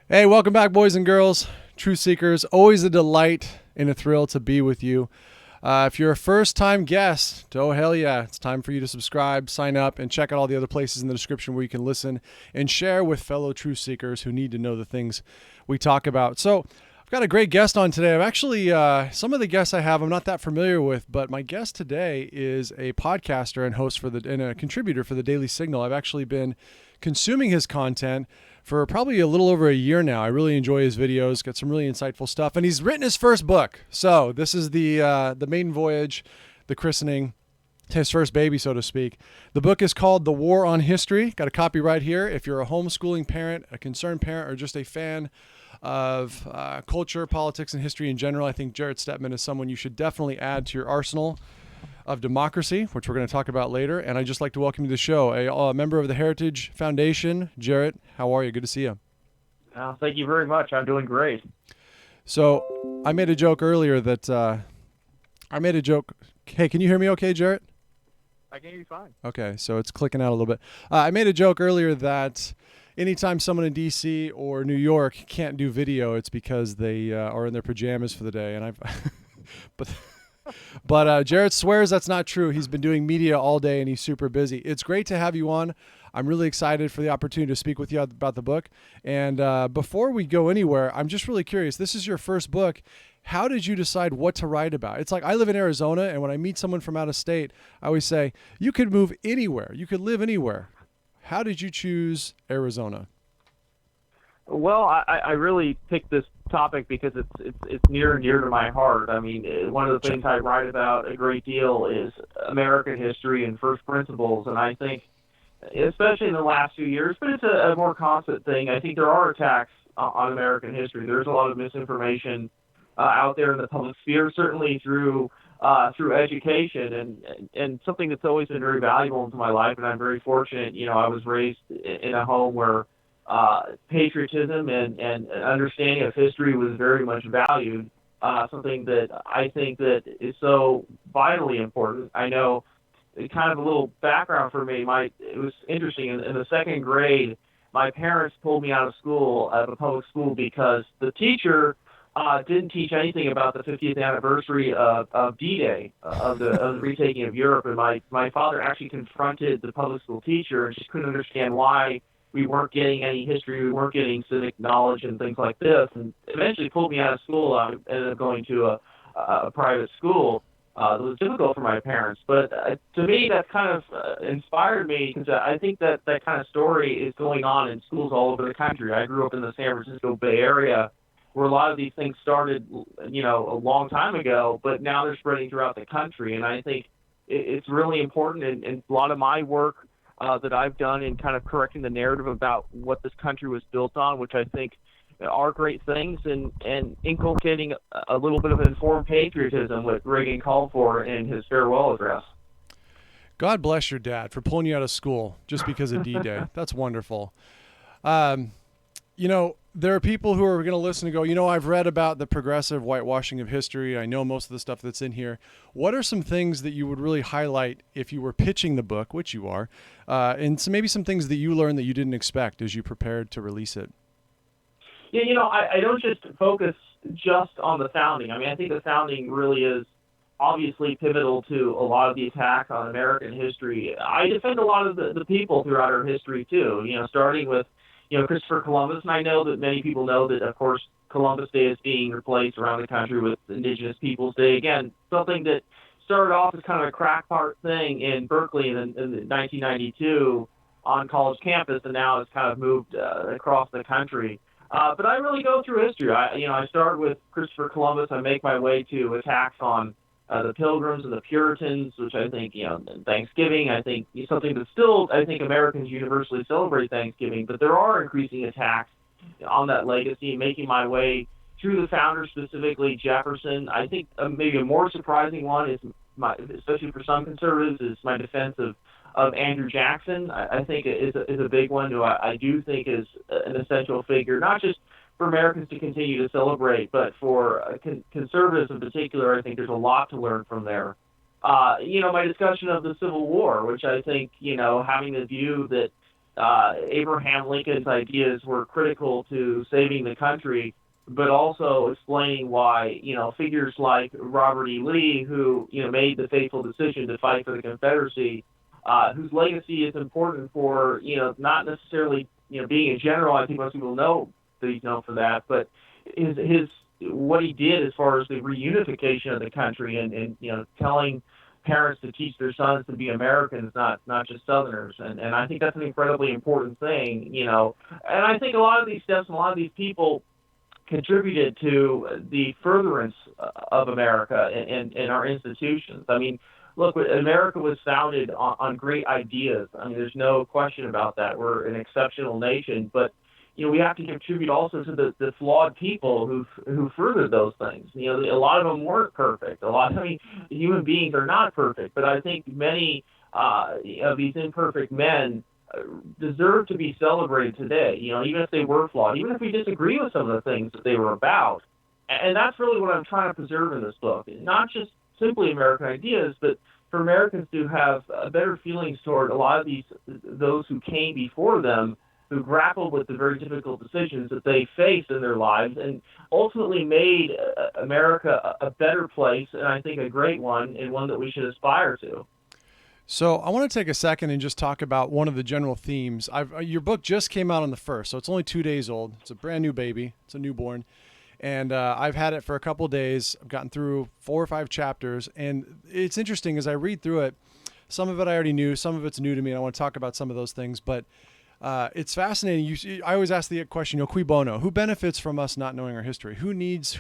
Hey, welcome back, boys and girls, truth seekers. Always a delight and a thrill to be with you. If you're a first-time guest, oh hell yeah, it's time for you to subscribe, sign up, and check out all the other places in the description where you can listen and share with fellow truth seekers who need to know the things we talk about. So I've got a great guest on today. I've actually, some of the guests I have I'm not that familiar with, but my guest today is a podcaster and host and a contributor for the Daily Signal. I've actually been consuming his content for probably a little over a year now. I really enjoy his videos, got some really insightful stuff, and he's written his first book. So this is the maiden voyage, the christening, his first baby, so to speak. The book is called The War on History. Got a copy right here. If you're a homeschooling parent, a concerned parent, or just a fan of culture, politics, and history in general, I think Jarrett Stepman is someone you should definitely add to your arsenal of democracy, which we're going to talk about later. And I'd just like to welcome you to the show, a member of the Heritage Foundation. Jarrett, how are you? Good to see you. Thank you very much. I'm doing great. So I made a joke earlier Hey, can you hear me okay, Jarrett? I can hear you fine. Okay, so it's clicking out a little bit. I made a joke earlier that anytime someone in D.C. or New York can't do video, it's because they are in their pajamas for the day. And But Jarrett swears that's not true. He's been doing media all day and he's super busy. It's great to have you on. I'm really excited for the opportunity to speak with you about the book. And before we go anywhere, I'm just really curious. This is your first book. How did you decide what to write about? It's like I live in Arizona, and when I meet someone from out of state, I always say, you could move anywhere. You could live anywhere. How did you choose Arizona? Well, I really picked this topic because it's near and dear to my heart. I mean, one of the things I write about a great deal is American history and first principles, and I think, especially in the last few years, but it's a more constant thing. I think there are attacks on American history. There's a lot of misinformation out there in the public sphere, certainly through education, and something that's always been very valuable into my life. And I'm very fortunate. You know, I was raised in a home where patriotism and an understanding of history was very much valued. Something that I think that is so vitally important. I know, kind of a little background for me. It was interesting in the second grade. My parents pulled me out of school, out of a public school, because the teacher didn't teach anything about the 50th anniversary of D-Day, of the retaking of Europe. And my father actually confronted the public school teacher and just couldn't understand why we weren't getting any history, we weren't getting civic knowledge and things like this, and eventually pulled me out of school. I ended up going to a private school. It was difficult for my parents, but to me that kind of inspired me, because I think that kind of story is going on in schools all over the country. I grew up in the San Francisco Bay Area, where a lot of these things started, you know, a long time ago, but now they're spreading throughout the country. And I think it's really important, and a lot of my work that I've done in kind of correcting the narrative about what this country was built on, which I think are great things, and inculcating a little bit of informed patriotism, what Reagan called for in his farewell address. God bless your dad for pulling you out of school just because of D-Day. That's wonderful. You know, there are people who are going to listen and go, you know, I've read about the progressive whitewashing of history. I know most of the stuff that's in here. What are some things that you would really highlight if you were pitching the book, which you are, and maybe some things that you learned that you didn't expect as you prepared to release it? Yeah, you know, I don't just focus just on the founding. I mean, I think the founding really is obviously pivotal to a lot of the attacks on American history. I defend a lot of the people throughout our history, too, you know, starting with, you know, Christopher Columbus. And I know that many people know that, of course, Columbus Day is being replaced around the country with Indigenous Peoples Day. Again, something that started off as kind of a crackpot thing in Berkeley in 1992 on college campus, and now it's kind of moved across the country. But I really go through history. I start with Christopher Columbus. I make my way to attacks on the Pilgrims and the Puritans, which I think, you know, Thanksgiving, I think is something that still, I think Americans universally celebrate Thanksgiving, but there are increasing attacks on that legacy, making my way through the founders, specifically Jefferson. I think maybe a more surprising one is, especially for some conservatives, is my defense of Andrew Jackson. I think is a big one who I do think is an essential figure, not just for Americans to continue to celebrate, but for conservatives in particular. I think there's a lot to learn from there. My discussion of the Civil War, which I think, having the view that Abraham Lincoln's ideas were critical to saving the country, but also explaining why, figures like Robert E. Lee, who, made the fateful decision to fight for the Confederacy, whose legacy is important for, not necessarily, being a general. I think most people know that he's known for that, but his what he did as far as the reunification of the country and telling parents to teach their sons to be Americans, not just Southerners. And I think that's an incredibly important thing, And I think a lot of these steps and a lot of these people contributed to the furtherance of America and our institutions. I mean, look, America was founded on great ideas. I mean, there's no question about that. We're an exceptional nation, but we have to contribute also to the flawed people who furthered those things. A lot of them weren't perfect. Human beings are not perfect, but I think many of these imperfect men deserve to be celebrated today. Even if they were flawed, even if we disagree with some of the things that they were about. And that's really what I'm trying to preserve in this book. Not just simply American ideas, but for Americans to have better feelings toward a lot of those who came before them, who grappled with the very difficult decisions that they faced in their lives and ultimately made America a better place, and I think a great one, and one that we should aspire to. So I want to take a second and just talk about one of the general themes. Your book just came out on the 1st, so it's only 2 days old. It's a brand new baby. It's a newborn. And I've had it for a couple of days. I've gotten through 4 or 5 chapters. And it's interesting as I read through it, some of it I already knew, some of it's new to me, and I want to talk about some of those things. But it's fascinating. I always ask the question, cui bono? Who benefits from us not knowing our history? Who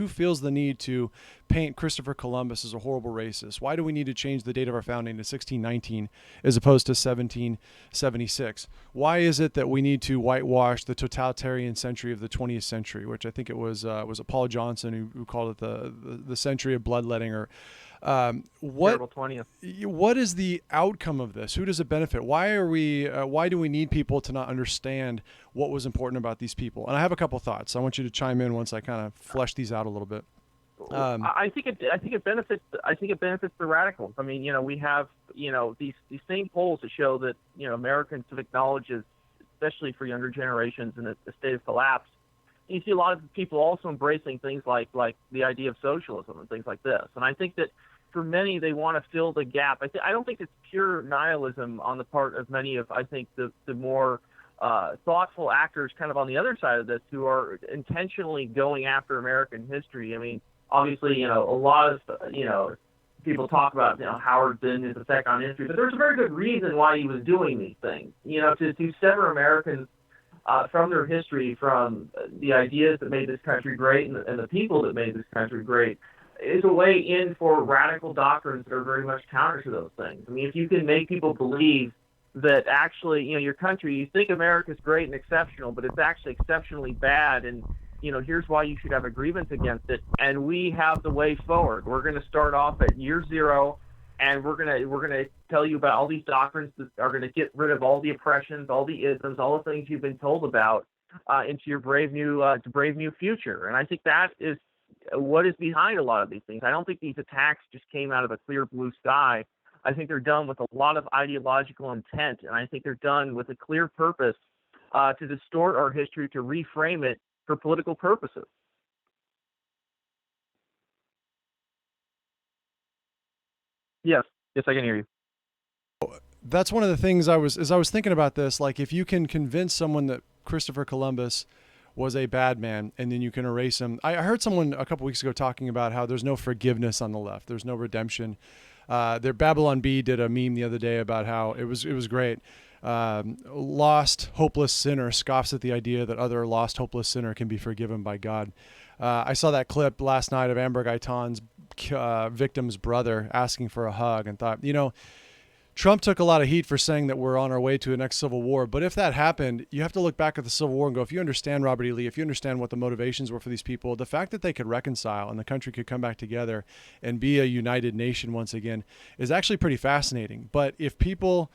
feels the need to paint Christopher Columbus as a horrible racist? Why do we need to change the date of our founding to 1619 as opposed to 1776? Why is it that we need to whitewash the totalitarian century of the 20th century, which I think it was Paul Johnson who called it the century of bloodletting, or Terrible 20th. What is the outcome of this? Who does it benefit? Why do we need people to not understand what was important about these people? And I have a couple thoughts. I want you to chime in once I kind of flesh these out a little bit. I think it benefits the radicals. I mean, we have these same polls that show that American civic knowledge is, especially for younger generations, in a state of collapse. You see a lot of people also embracing things like the idea of socialism and things like this. And I think that for many, they want to fill the gap. I don't think it's pure nihilism on the part of many of, I think, the more thoughtful actors kind of on the other side of this, who are intentionally going after American history. I mean, obviously, a lot of, people talk about, Howard Zinn, his effect on history, but there's a very good reason why he was doing these things, to sever Americans from their history, from the ideas that made this country great and the people that made this country great, is a way in for radical doctrines that are very much counter to those things. I mean, if you can make people believe that actually, your country, you think America's great and exceptional, but it's actually exceptionally bad, and, here's why you should have a grievance against it, and we have the way forward. We're going to start off at year 0, and we're gonna tell you about all these doctrines that are going to get rid of all the oppressions, all the isms, all the things you've been told about, into your brave new future. And I think that is what is behind a lot of these things. I don't think these attacks just came out of a clear blue sky. I think they're done with a lot of ideological intent, and I think they're done with a clear purpose to distort our history, to reframe it for political purposes. Yes, I can hear you. That's one of the things as I was thinking about this, like if you can convince someone that Christopher Columbus was a bad man and then you can erase him. I heard someone a couple weeks ago talking about how there's no forgiveness on the left. There's no redemption. Their Babylon Bee did a meme the other day about how it was great. Lost, hopeless sinner scoffs at the idea that other lost, hopeless sinner can be forgiven by God. I saw that clip last night of Amber Guyton's victim's brother asking for a hug and thought, Trump took a lot of heat for saying that we're on our way to a next civil war. But if that happened, you have to look back at the Civil War and go, if you understand Robert E. Lee, if you understand what the motivations were for these people, the fact that they could reconcile and the country could come back together and be a united nation once again is actually pretty fascinating. But if people,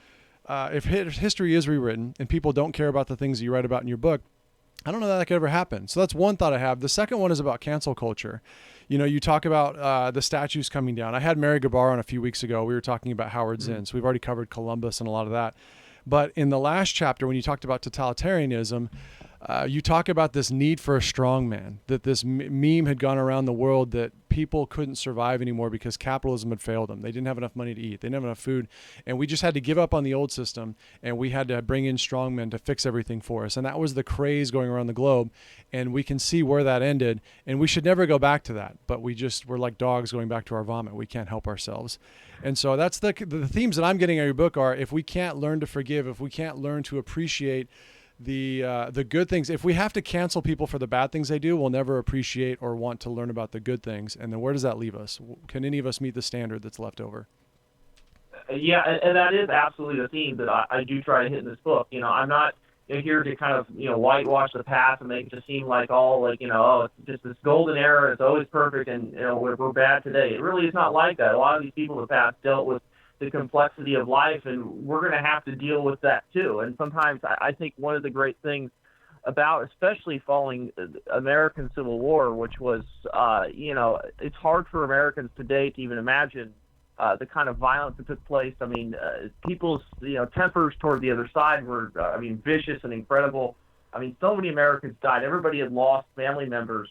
if history is rewritten and people don't care about the things you write about in your book, I don't know that could ever happen. So that's one thought I have. The second one is about cancel culture. You talk about the statues coming down. I had Mary Gabar on a few weeks ago. We were talking about Howard Zinn. So we've already covered Columbus and a lot of that. But in the last chapter, when you talked about totalitarianism, you talk about this need for a strong man, that this meme had gone around the world that people couldn't survive anymore because capitalism had failed them. They didn't have enough money to eat. They didn't have enough food. And we just had to give up on the old system, and we had to bring in strong men to fix everything for us. And that was the craze going around the globe. And we can see where that ended. And we should never go back to that. But we're like dogs going back to our vomit. We can't help ourselves. And so that's the themes that I'm getting out of your book are, if we can't learn to forgive, if we can't learn to appreciate the good things, if we have to cancel people for the bad things they do, we'll never appreciate or want to learn about the good things. And then where does that leave us? Can any of us meet the standard that's left over? Yeah, and that is absolutely the theme that I do try to hit in this book. I'm not here to kind of, whitewash the past and make it just seem like all oh, it's just this golden era, it's always perfect, and, we're bad today. It really is not like that. A lot of these people in the past dealt with the complexity of life, and we're going to have to deal with that too. And sometimes I think one of the great things about, especially following the American Civil War, which was, it's hard for Americans today to even imagine the kind of violence that took place. I mean, people's, tempers toward the other side were, vicious and incredible. I mean, so many Americans died. Everybody had lost family members.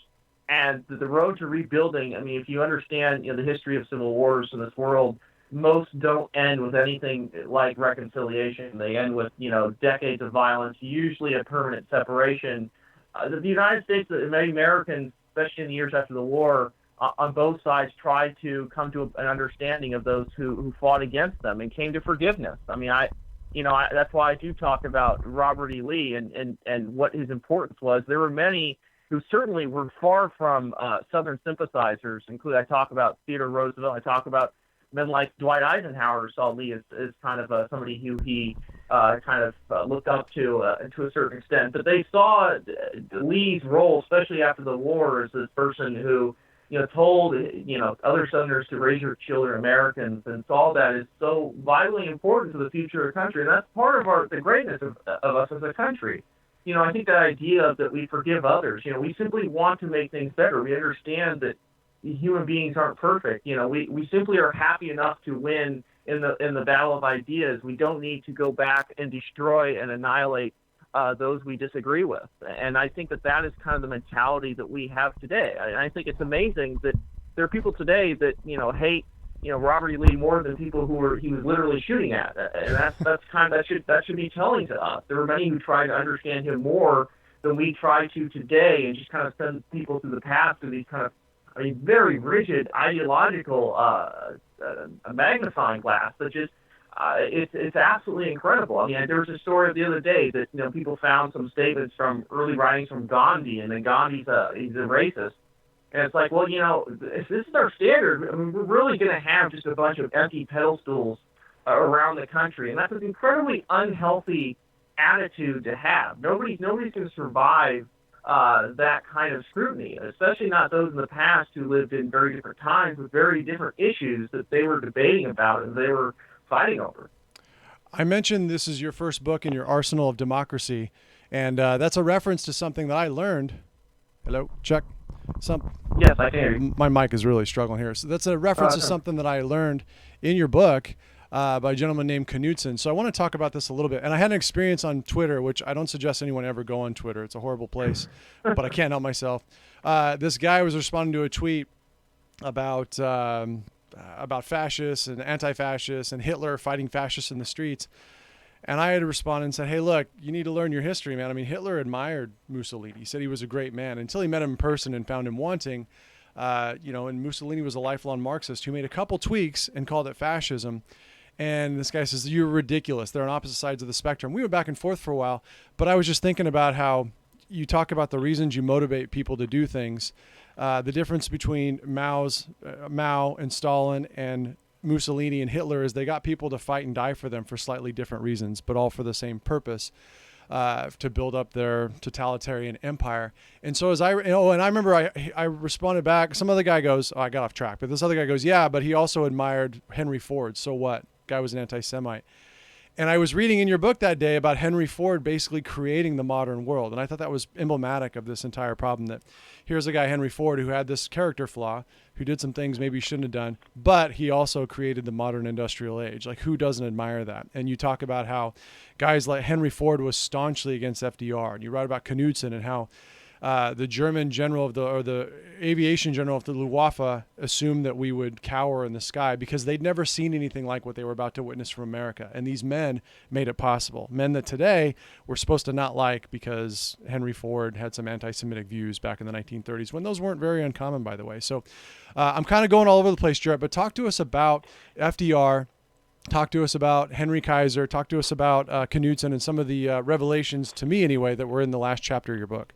And the road to rebuilding, if you understand, the history of civil wars in this world, most don't end with anything like reconciliation. They end with, decades of violence, usually a permanent separation. The United States and many Americans, especially in the years after the war, on both sides, tried to come to an understanding of those who fought against them and came to forgiveness. That's why I do talk about Robert E. Lee and what his importance was. There were many who certainly were far from Southern sympathizers, including I talk about Theodore Roosevelt, I talk about men like Dwight Eisenhower saw Lee as kind of somebody who he looked up to a certain extent. But they saw Lee's role, especially after the war, as this person who, told, other Southerners to raise your children Americans, and saw that as so vitally important to the future of the country. And that's part of the greatness of us as a country. I think that idea that we forgive others, we simply want to make things better. We understand that human beings aren't perfect. We simply are happy enough to win in the battle of ideas. We don't need to go back and destroy and annihilate those we disagree with. And I think that is kind of the mentality that we have today. I think it's amazing that there are people today that hate Robert E. Lee more than people he was literally shooting at. And that should be telling to us. There are many who try to understand him more than we try to today, and just kind of send people through the past through these kind of very rigid ideological magnifying glass that just it's absolutely incredible. There was a story the other day that people found some statements from early writings from Gandhi, and then Gandhi's he's a racist, and it's like, well, if this is our standard, we're really going to have just a bunch of empty pedestals around the country, and that's an incredibly unhealthy attitude to have. Nobody's going to survive that kind of scrutiny, especially not those in the past who lived in very different times with very different issues that they were debating about and they were fighting over. I mentioned this is your first book in your arsenal of democracy, and that's a reference to something that I learned. Hello, check. Yes, I can hear you. My mic is really struggling here. So that's a reference to something that I learned in your book by a gentleman named Knudsen. So I want to talk about this a little bit. And I had an experience on Twitter, which I don't suggest anyone ever go on Twitter. It's a horrible place, but I can't help myself. This guy was responding to a tweet about fascists and anti-fascists and Hitler fighting fascists in the streets. And I had to respond and said, hey, look, you need to learn your history, man. Hitler admired Mussolini. He said he was a great man until he met him in person and found him wanting. And Mussolini was a lifelong Marxist who made a couple tweaks and called it fascism. And this guy says, you're ridiculous. They're on opposite sides of the spectrum. We went back and forth for a while, but I was just thinking about how you talk about the reasons you motivate people to do things. The difference between Mao and Stalin and Mussolini and Hitler is they got people to fight and die for them for slightly different reasons, but all for the same purpose, to build up their totalitarian empire. And so and I remember I responded back. Some other guy goes, I got off track, but this other guy goes, yeah, but he also admired Henry Ford. So what? Guy was an anti-Semite. And I was reading in your book that day about Henry Ford basically creating the modern world. And I thought that was emblematic of this entire problem, that here's a guy, Henry Ford, who had this character flaw, who did some things maybe he shouldn't have done, but he also created the modern industrial age. Like, who doesn't admire that? And you talk about how guys like Henry Ford was staunchly against FDR. And you write about Knudsen and how the German general of the aviation general of the Luftwaffe assumed that we would cower in the sky because they'd never seen anything like what they were about to witness from America. And these men made it possible. Men that today we're supposed to not like because Henry Ford had some anti-Semitic views back in the 1930s, when those weren't very uncommon, by the way. So I'm kind of going all over the place, Jarrett, but talk to us about FDR. Talk to us about Henry Kaiser. Talk to us about Knudsen and some of the revelations, to me anyway, that were in the last chapter of your book.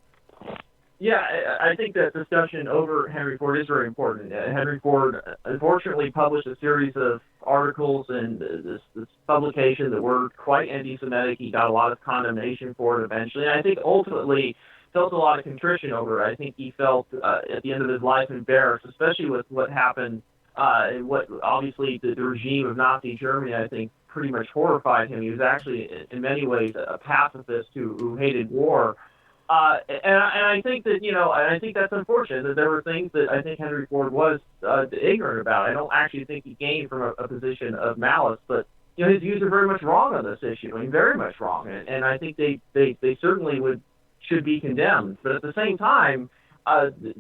Yeah, I think that discussion over Henry Ford is very important. Henry Ford unfortunately published a series of articles and this publication that were quite anti-Semitic. He got a lot of condemnation for it eventually. And I think ultimately felt a lot of contrition over it. I think he felt at the end of his life embarrassed, especially with what happened, what obviously the regime of Nazi Germany, I think, pretty much horrified him. He was actually, in many ways, a pacifist who hated war. And I think that, I think that's unfortunate that there were things that I think Henry Ford was ignorant about. I don't actually think he gained from a position of malice, but, his views are very much wrong on this issue. I mean, very much wrong. And I think they certainly should be condemned. But at the same time,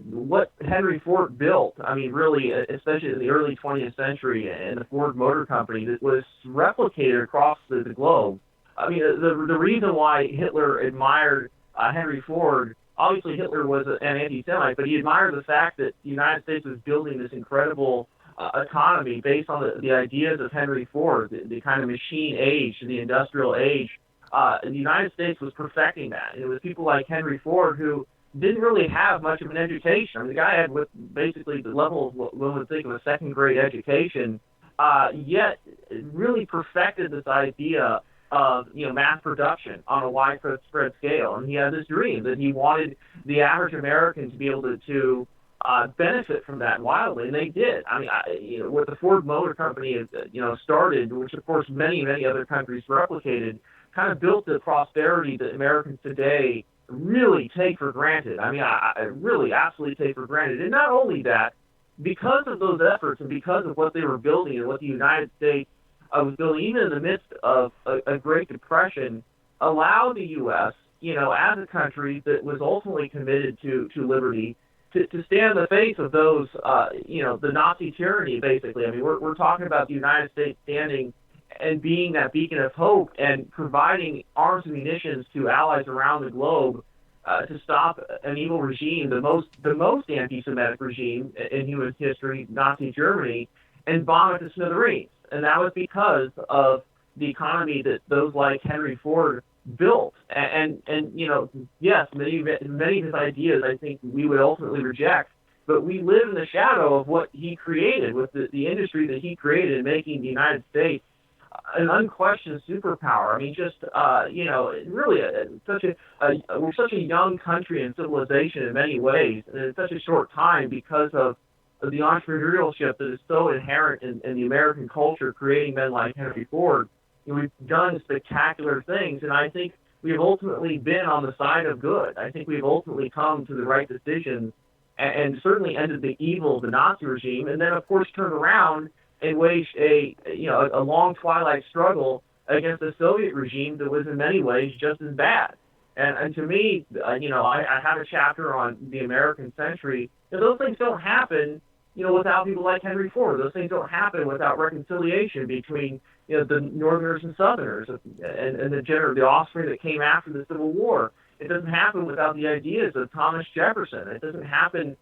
what Henry Ford built, I mean, really, especially in the early 20th century and the Ford Motor Company, that was replicated across the globe. I mean, the reason why Hitler admired Henry Ford, obviously Hitler was an anti-Semite, but he admired the fact that the United States was building this incredible economy based on the ideas of Henry Ford, the kind of machine age, the industrial age. The United States was perfecting that. And it was people like Henry Ford who didn't really have much of an education. I mean, the guy had basically the level of what one would think of a second-grade education, yet really perfected this idea of mass production on a widespread scale. And he had this dream that he wanted the average American to be able to benefit from that wildly, and they did. I mean, what the Ford Motor Company started, which of course many other countries replicated, kind of built the prosperity that Americans today really take for granted. I mean, I really absolutely take for granted. And not only that, because of those efforts and because of what they were building and what the United States was building, even in the midst of a Great Depression, allowed the U.S., as a country that was ultimately committed to liberty, to stand in the face of those, the Nazi tyranny, basically. I mean, we're talking about the United States standing and being that beacon of hope and providing arms and munitions to allies around the globe to stop an evil regime, the most anti-Semitic regime in human history, Nazi Germany, and bomb it to smithereens. And that was because of the economy that those like Henry Ford built. And yes, many of his ideas I think we would ultimately reject, but we live in the shadow of what he created with the industry that he created, making the United States an unquestioned superpower. I mean, just really we're such a young country and civilization in many ways, and in such a short time because of the entrepreneurship that is so inherent in the American culture, creating men like Henry Ford. We've done spectacular things, and I think we have ultimately been on the side of good. I think we've ultimately come to the right decisions and certainly ended the evil of the Nazi regime, and then of course turned around and waged a long twilight struggle against the Soviet regime that was in many ways just as bad. And to me, I have a chapter on the American century. Those things don't happen, without people like Henry Ford. Those things don't happen without reconciliation between, the Northerners and Southerners and the offspring that came after the Civil War. It doesn't happen without the ideas of Thomas Jefferson. It doesn't happen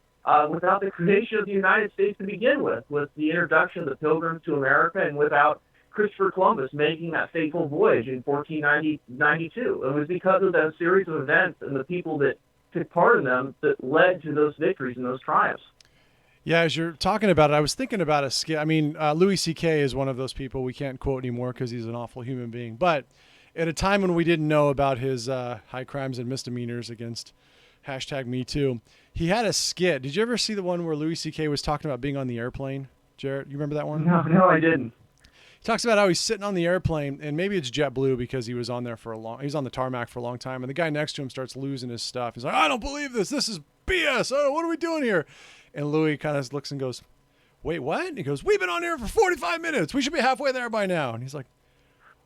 without the creation of the United States to begin with the introduction of the Pilgrims to America, and without Christopher Columbus making that fateful voyage in 1492. It was because of that series of events and the people that took part in them that led to those victories and those triumphs. Yeah, as you're talking about it, I was thinking about a skit. I mean, Louis C.K. is one of those people we can't quote anymore because he's an awful human being. But at a time when we didn't know about his high crimes and misdemeanors against #MeToo, he had a skit. Did you ever see the one where Louis C.K. was talking about being on the airplane? Jarrett, you remember that one? No, I didn't. talks about how he's sitting on the airplane, and maybe it's JetBlue because he was on there he was on the tarmac for a long time, and the guy next to him starts losing his stuff. He's like, I don't believe this. This is BS. Oh, what are we doing here? And Louis kind of looks and goes, wait, what? And he goes, we've been on here for 45 minutes. We should be halfway there by now. And he's like,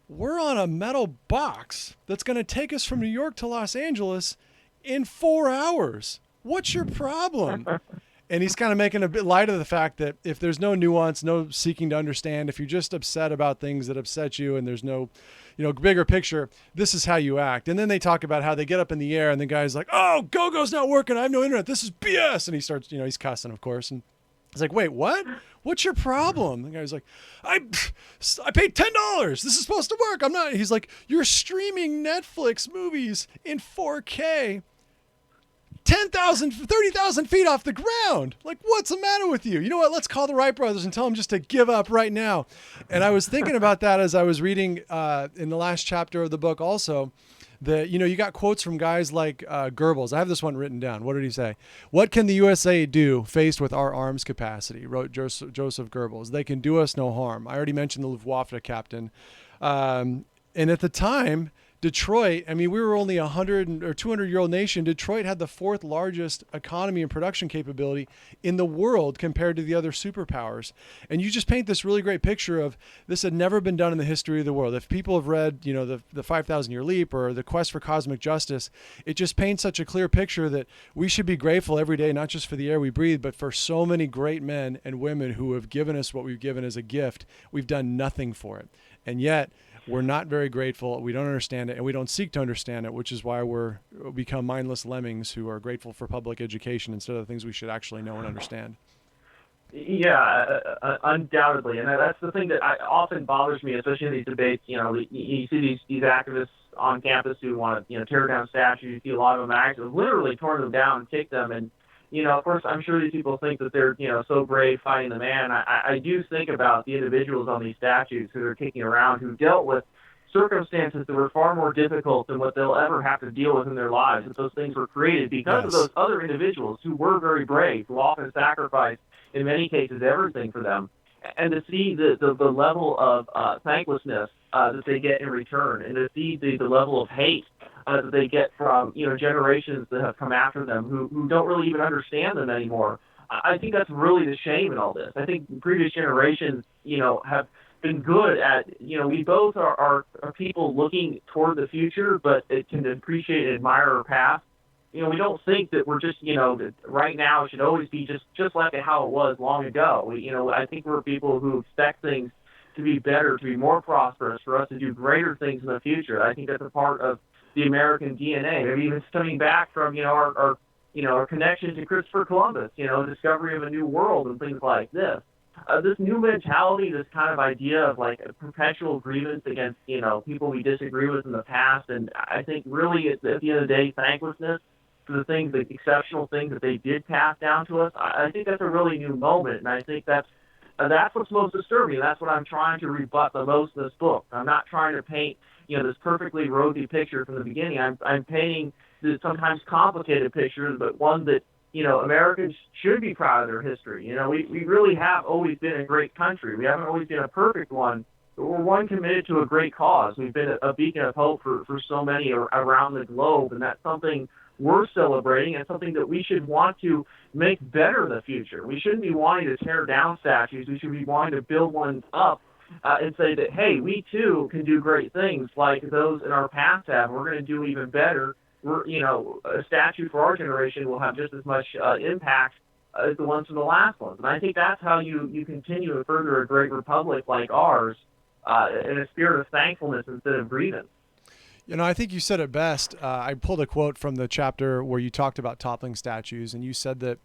we're on a metal box that's going to take us from New York to Los Angeles in 4 hours. What's your problem? And he's kind of making a bit light of the fact that if there's no nuance, no seeking to understand, if you're just upset about things that upset you and there's no, bigger picture, this is how you act. And then they talk about how they get up in the air and the guy's like, oh, GoGo's not working. I have no internet. This is BS. And he starts, he's cussing, of course. And he's like, wait, what? What's your problem? The guy's like, I paid $10. This is supposed to work. I'm not. He's like, you're streaming Netflix movies in 4K. 30,000 feet off the ground. Like, what's the matter with you? You know what? Let's call the Wright brothers and tell them just to give up right now. And I was thinking about that as I was reading in the last chapter of the book also, that, you got quotes from guys like Goebbels. I have this one written down. What did he say? What can the USA do faced with our arms capacity? Wrote Joseph Goebbels. They can do us no harm. I already mentioned the Luftwaffe captain. And at the time, Detroit, we were only 100 or 200-year-old nation. Detroit had the 4th largest economy and production capability in the world compared to the other superpowers. And you just paint this really great picture of this had never been done in the history of the world. If people have read, the 5,000-year leap or the quest for cosmic justice, it just paints such a clear picture that we should be grateful every day, not just for the air we breathe, but for so many great men and women who have given us what we've given as a gift. We've done nothing for it. And yet, we're not very grateful. We don't understand it, and we don't seek to understand it, which is why we become mindless lemmings who are grateful for public education instead of the things we should actually know and understand. Yeah, undoubtedly, and that's the thing that often bothers me, especially in these debates. You see these activists on campus who want to tear down statues. You see a lot of them actually literally torn them down and kick them, and of course, I'm sure these people think that they're, so brave fighting the man. I do think about the individuals on these statues who are kicking around who dealt with circumstances that were far more difficult than what they'll ever have to deal with in their lives. That those things were created because of those other individuals who were very brave, who often sacrificed, in many cases, everything for them. And to see the level of thanklessness that they get in return, and to see the level of hate that they get from generations that have come after them who don't really even understand them anymore. I think that's really the shame in all this. I think previous generations, have been good at, we both are people looking toward the future, but it can appreciate and admire our past. We don't think that we're just, that right now it should always be just like how it was long ago. I think we're people who expect things to be better, to be more prosperous, for us to do greater things in the future. I think that's a part of the American DNA. Maybe even stemming back from, our connection to Christopher Columbus, discovery of a new world and things like this. This new mentality, this kind of idea of like a perpetual grievance against, people we disagree with in the past. And I think really at the end of the day, thanklessness for the exceptional things that they did pass down to us. I think that's a really new moment. And I think that's what's most disturbing. That's what I'm trying to rebut the most in this book. I'm not trying to paint, this perfectly rosy picture from the beginning. I'm painting the sometimes complicated pictures, but one that, Americans should be proud of their history. We really have always been a great country. We haven't always been a perfect one, but we're one committed to a great cause. We've been a beacon of hope for so many around the globe, and that's something we're celebrating and something that we should want to make better in the future. We shouldn't be wanting to tear down statues. We should be wanting to build ones up and say that, hey, we too can do great things like those in our past have. We're going to do even better. A statue for our generation will have just as much impact as the ones from the last ones. And I think that's how you continue to further a great republic like ours in a spirit of thankfulness instead of grievance. I think you said it best. I pulled a quote from the chapter where you talked about toppling statues, and you said that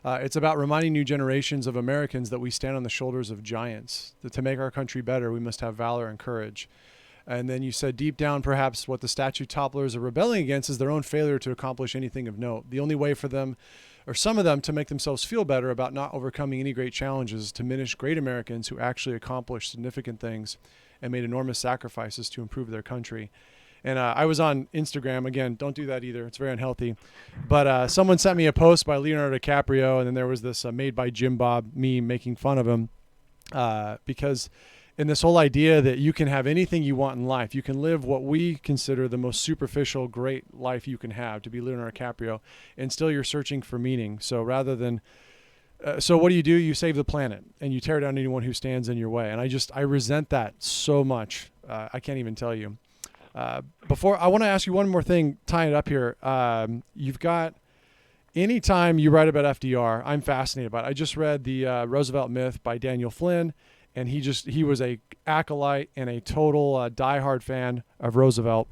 it's about reminding new generations of Americans that we stand on the shoulders of giants, that to make our country better, we must have valor and courage. And then you said deep down, perhaps what the statue topplers are rebelling against is their own failure to accomplish anything of note. The only way for them, or some of them, to make themselves feel better about not overcoming any great challenges is to diminish great Americans who actually accomplished significant things and made enormous sacrifices to improve their country. And I was on Instagram. Again, don't do that either. It's very unhealthy. But someone sent me a post by Leonardo DiCaprio, and then there was this Made by Jim Bob meme making fun of him because And this whole idea that you can have anything you want in life, you can live what we consider the most superficial, great life you can have, to be Leonardo DiCaprio, and still you're searching for meaning. So rather than, so what do? You save the planet and you tear down anyone who stands in your way. And I resent that so much. I can't even tell you. Before, I want to ask you one more thing, tying it up here. You've got, anytime you write about FDR, I'm fascinated by it. I just read the Roosevelt Myth by Daniel Flynn. And he was a acolyte and a total diehard fan of Roosevelt.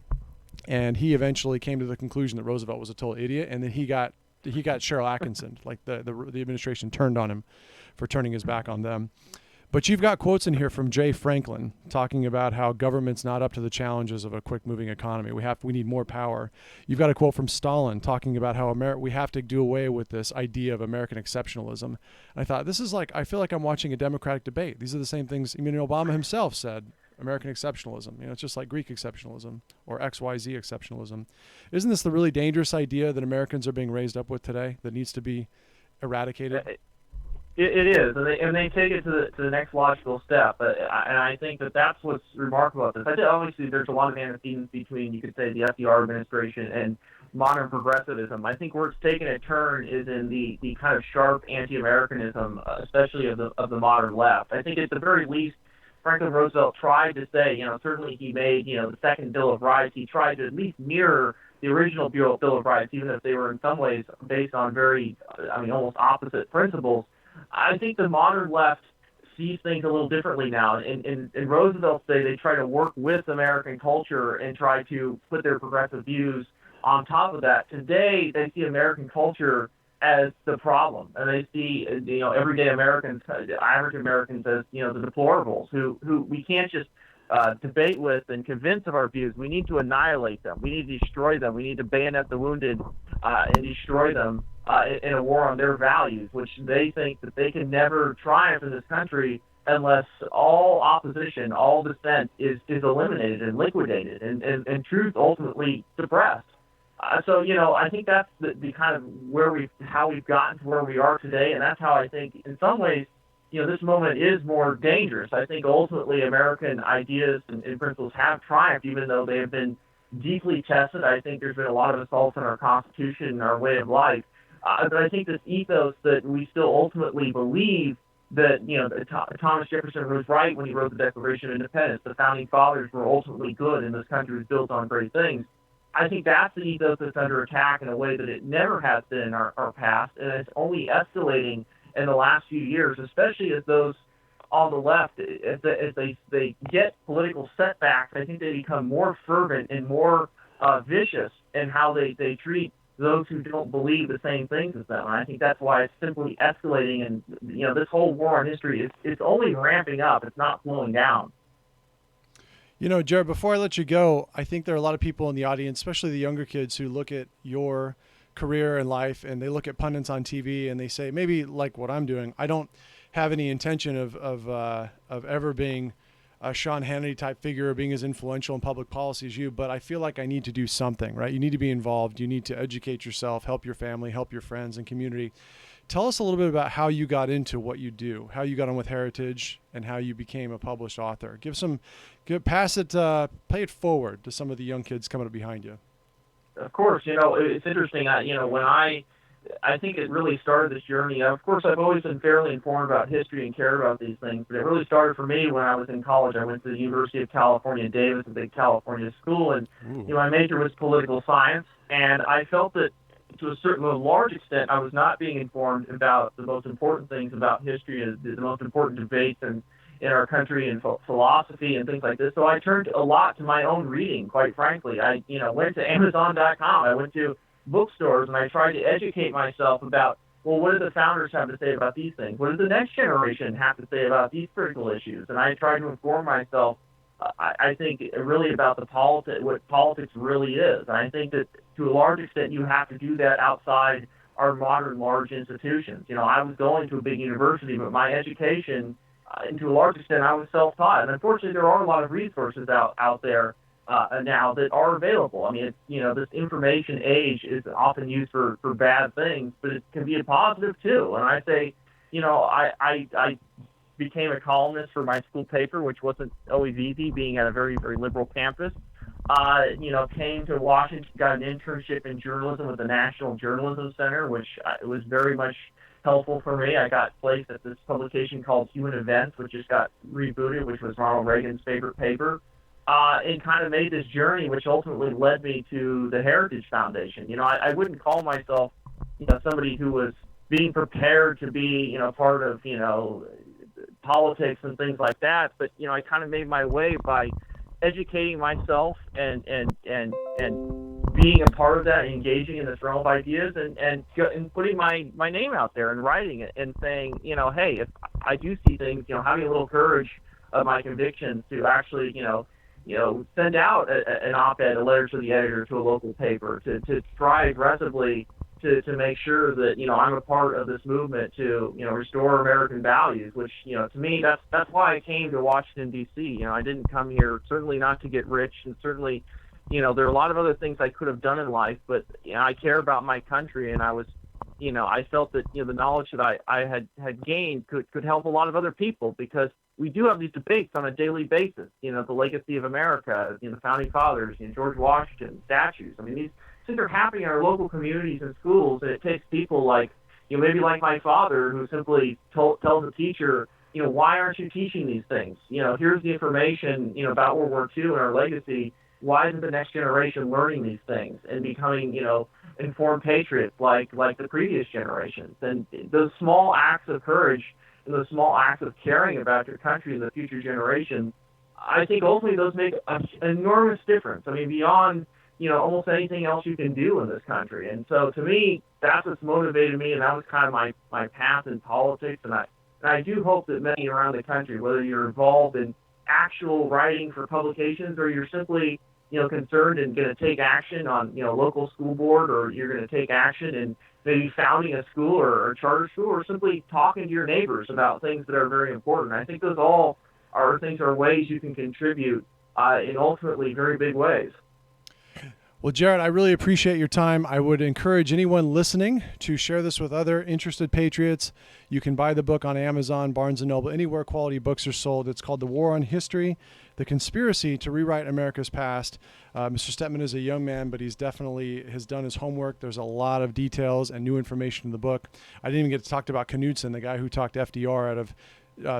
And he eventually came to the conclusion that Roosevelt was a total idiot. And then he got Cheryl Atkinson, like the administration turned on him for turning his back on them. But you've got quotes in here from Jay Franklin talking about how government's not up to the challenges of a quick-moving economy. We need more power. You've got a quote from Stalin talking about how we have to do away with this idea of American exceptionalism. I thought, this is like, I feel like I'm watching a democratic debate. These are the same things. I mean, Obama himself said, American exceptionalism. You know, it's just like Greek exceptionalism or XYZ exceptionalism. Isn't this the really dangerous idea that Americans are being raised up with today that needs to be eradicated? It is, and they take it to the next logical step. And I think that's what's remarkable about this. I think obviously there's a lot of antecedents between, you could say, the FDR administration and modern progressivism. I think where it's taken a turn is in the kind of sharp anti-Americanism, especially of the modern left. I think at the very least, Franklin Roosevelt tried to say, certainly he made, the second Bill of Rights. He tried to at least mirror the original Bill of Rights, even if they were in some ways based on very, almost opposite principles. I think the modern left sees things a little differently now. In Roosevelt's day, they try to work with American culture and try to put their progressive views on top of that. Today, they see American culture as the problem, and they see, everyday Americans, average Americans, as, the deplorables who we can't just debate with and convince of our views. We need to annihilate them. We need to destroy them. We need to bayonet the wounded and destroy them in a war on their values, which they think that they can never triumph in this country unless all opposition, all dissent is eliminated and liquidated and truth ultimately suppressed. So, I think that's the kind of how we've gotten to where we are today, and that's how I think, in some ways, this moment is more dangerous. I think ultimately American ideas and principles have triumphed, even though they have been deeply tested. I think there's been a lot of assaults on our Constitution and our way of life. But I think this ethos that we still ultimately believe that, Thomas Jefferson was right when he wrote the Declaration of Independence. The Founding Fathers were ultimately good, and this country was built on great things. I think that's the ethos that's under attack in a way that it never has been in our past, and it's only escalating in the last few years, especially as those on the left, as they get political setbacks, I think they become more fervent and more vicious in how they treat those who don't believe the same things as them. And I think that's why it's simply escalating, and this whole war on history is only ramping up. It's not slowing down. Jarrett, before I let you go, I think there are a lot of people in the audience, especially the younger kids, who look at your career and life, and they look at pundits on TV and they say, maybe like what I'm doing, I don't have any intention of ever being a Sean Hannity type figure or being as influential in public policy as you, but I feel like I need to do something, right? You need to be involved. You need to educate yourself, help your family, help your friends and community. Tell us a little bit about how you got into what you do, how you got on with Heritage, and how you became a published author. Pay it forward to some of the young kids coming up behind you. Of course, it's interesting. When I think it really started this journey. Of course, I've always been fairly informed about history and cared about these things, but it really started for me when I was in college. I went to the University of California, Davis, a big California school, and my major was political science, and I felt that to a large extent, I was not being informed about the most important things about history, the most important debates in our country and philosophy and things like this. So I turned a lot to my own reading, quite frankly. I went to Amazon.com. I went to bookstores, and I tried to educate myself about, well, what do the founders have to say about these things? What does the next generation have to say about these critical issues? And I tried to inform myself, I think, really about what politics really is. And I think that to a large extent, you have to do that outside our modern large institutions. I was going to a big university, but my education, and to a large extent, I was self-taught. And unfortunately, there are a lot of resources out there now that are available. I mean, this information age is often used for bad things, but it can be a positive too. And I say, I became a columnist for my school paper, which wasn't always easy, being at a very, very liberal campus. Came to Washington, got an internship in journalism with the National Journalism Center, which was very much helpful for me. I got placed at this publication called Human Events, which just got rebooted, which was Ronald Reagan's favorite paper, and kind of made this journey, which ultimately led me to the Heritage Foundation. I wouldn't call myself, somebody who was being prepared to be, part of, politics and things like that, but, I kind of made my way by educating myself and being a part of that, engaging in this realm of ideas, and putting my name out there and writing it and saying, hey, if I do see things, having a little courage of my convictions to actually, send out an op-ed, a letter to the editor, to a local paper, to try aggressively to make sure that, I'm a part of this movement to, restore American values, which, to me, that's why I came to Washington, D.C. I didn't come here, certainly not to get rich, and certainly, there are a lot of other things I could have done in life, but, I care about my country, and I was, I felt that, the knowledge that I had gained could help a lot of other people, because we do have these debates on a daily basis, the legacy of America, the founding fathers, George Washington, statues. I mean, these things are happening in our local communities and schools, and it takes people like, maybe like my father, who simply tells the teacher, why aren't you teaching these things? Here's the information, about World War II and our legacy. Why isn't the next generation learning these things and becoming, informed patriots like the previous generations? And those small acts of courage and those small acts of caring about your country and the future generations, I think ultimately those make an enormous difference. I mean, beyond, almost anything else you can do in this country. And so to me, that's what's motivated me, and that was kind of my path in politics. And I do hope that many around the country, whether you're involved in actual writing for publications or you're simply, concerned and going to take action on, local school board, or you're going to take action in maybe founding a school or charter school, or simply talking to your neighbors about things that are very important. I think those all are things, are ways you can contribute in ultimately very big ways. Well, Jarrett, I really appreciate your time. I would encourage anyone listening to share this with other interested patriots. You can buy the book on Amazon, Barnes & Noble, anywhere quality books are sold. It's called The War on History, The Conspiracy to Rewrite America's Past. Mr. Stepman is a young man, but he's definitely has done his homework. There's a lot of details and new information in the book. I didn't even get to talk about Knudsen, the guy who talked FDR out of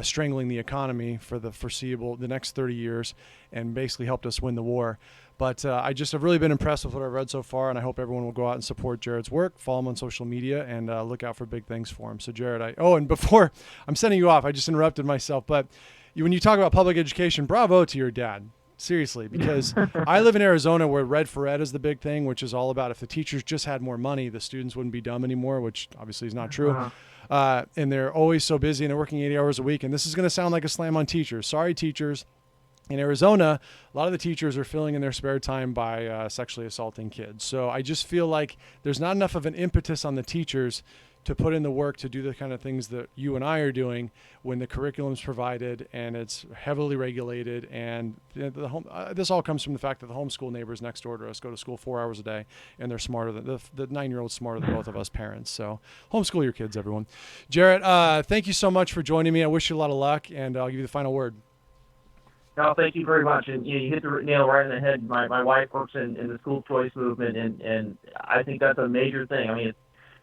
strangling the economy for the next 30 years, and basically helped us win the war. But I just have really been impressed with what I've read so far, and I hope everyone will go out and support Jarrett's work, follow him on social media, and look out for big things for him. So Jarrett, and before I'm sending you off, I just interrupted myself, but when you talk about public education, bravo to your dad. Seriously, because I live in Arizona where Red for Ed is the big thing, which is all about if the teachers just had more money, the students wouldn't be dumb anymore, which obviously is not true. And they're always so busy and they're working 80 hours a week. And this is going to sound like a slam on teachers. Sorry, teachers. In Arizona, a lot of the teachers are filling in their spare time by sexually assaulting kids. So I just feel like there's not enough of an impetus on the teachers to put in the work to do the kind of things that you and I are doing when the curriculum's provided and it's heavily regulated. And this all comes from the fact that the homeschool neighbors next door to us go to school 4 hours a day, and they're smarter than the 9-year-old's smarter than both of us parents. So homeschool your kids, everyone. Jarrett, thank you so much for joining me. I wish you a lot of luck, and I'll give you the final word. No, thank you very much. And you hit the nail right in the head. My wife works in the school choice movement, and I think that's a major thing. I mean,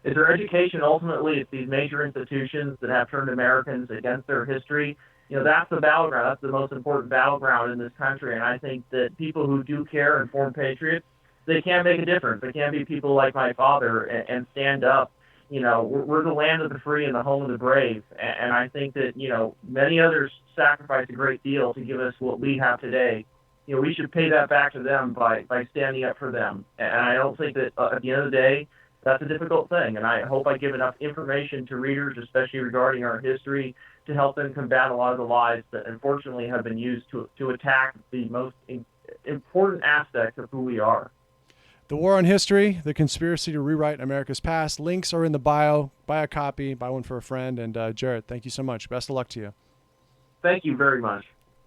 it's their education. Ultimately, it's these major institutions that have turned Americans against their history. That's the battleground. That's the most important battleground in this country. And I think that people who do care, informed patriots, they can make a difference. They can be people like my father and stand up. We're the land of the free and the home of the brave. And I think that, many others sacrifice a great deal to give us what we have today. We should pay that back to them by standing up for them. And I don't think that at the end of the day, that's a difficult thing. And I hope I give enough information to readers, especially regarding our history, to help them combat a lot of the lies that unfortunately have been used to attack the most important aspects of who we are. The War on History, The Conspiracy to Rewrite America's Past. Links are in the bio. Buy a copy, buy one for a friend. And Jarrett, thank you so much. Best of luck to you. Thank you very much.